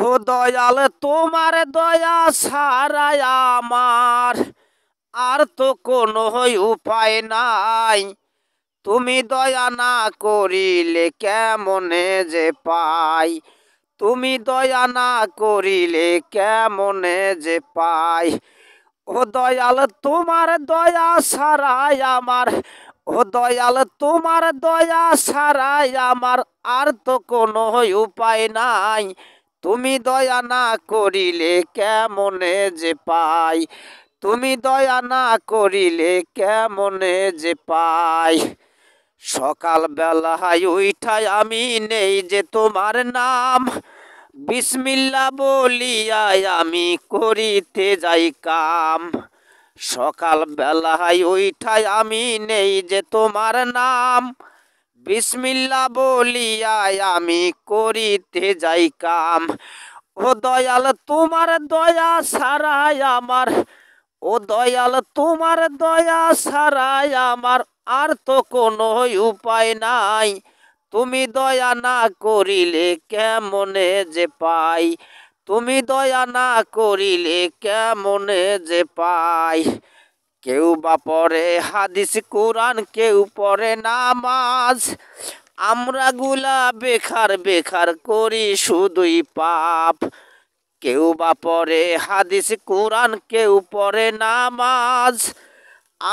ও দয়াল তোমার দয়া ছাড়া আমার আর তো কোনো উপায় নাই। তুমি দয়া না করিলে কেমনে যে পাই, তুমি দয়া না করিলে কেমনে যে পাই। ও দয়াল তোমার দয়া ছাড়াই আমার, ও দয়াল তোমার দয়া ছাড়াই আমার আর তো কোনো উপায় নাই। তুমি দয়া না করিলে কেমনে যে পাই, তুমি দয়া না করিলে কেমনে যে পাই। সকাল বেলায় উঠাই আমি নেই যে তোমার নাম, বিসমিল্লাহ বলিয়াই আমি করিতে যাই কাম। সকাল বেলায় উঠাই আমি নেই যে তোমার নাম, বিসমিল্লাহ বলিয়াই আমি করিতে যাই কাম। ও দয়াল তোমার দয়া ছাড়াই আমার, ও দয়াল তোমার দয়া ছাড়াই আমার আর তো কোনো উপায় নাই। তুমি দয়া না করিলে কেমনে যে পাই, তুমি দয়া না করিলে কেমনে যে পাই। কেউ বা পড়ে হাদিস কোরআন, কেউ পড়ে নামাজ, আমরা গুলা বেকার বেকার করি শুধুই পাপ। কেউ বা পড়ে হাদিস কোরআন, কেউ পড়ে নামাজ,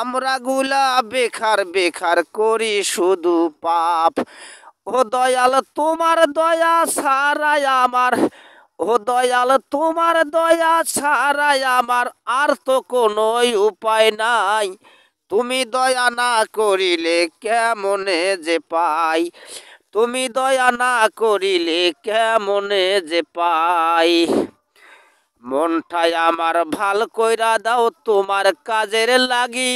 আমরা গুলা বেকার বেকার করি শুধু পাপ। ও দয়াল তোমার দয়া ছাড়াই আমার, ও দয়াল তোমার দয়া ছাড়াই আমার আর তো কোনো উপায় নাই। তুমি দয়া না করিলে কেমনে যে পাই, তুমি দয়া না করিলে কেমনে যে পাই। মনটাই আমার ভাল কইরা দাও তোমার কাজের লাগি,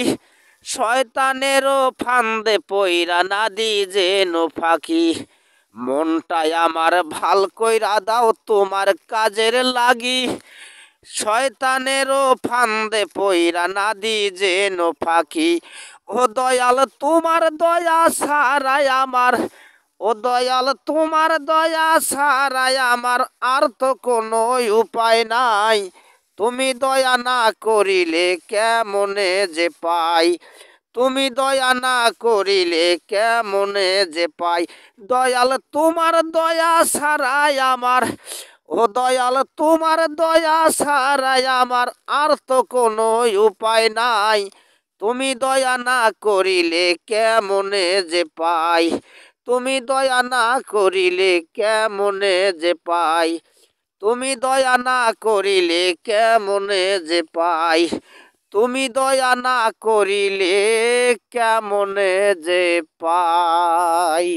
শয়তানেরও ফান্দে পইরা না দি যেন ফাঁকি। মনটাই আমার ভাল কইরা দাও তোমার কাজের লাগি, শয়তানেরও ফান্দে পইরা না দি যেন ফাঁকি। ও দয়াল তোমার দয়া ছাড়াই আমার, ও দয়াল তোমার দয়া ছাড়াই আমার আর তো কোনো উপায় নাই। তুমি দয়া না করিলে কেমনে যে পাই, তুমি দয়া না করিলে কেমনে যে পাই। দয়াল তোমার দয়া ছাড়াই আমার, ও দয়াল তোমার দয়া ছাড়াই আমার আর তো কোনো উপায় নাই। তুমি দয়া না করিলে কেমনে যে পাই, তুমি দয়া না করিলে কেমনে যে পাই, তুমি দয়া না করিলে কেমনে যে পাই, তুমি দয়া না করিলে কেমনে যে পাই।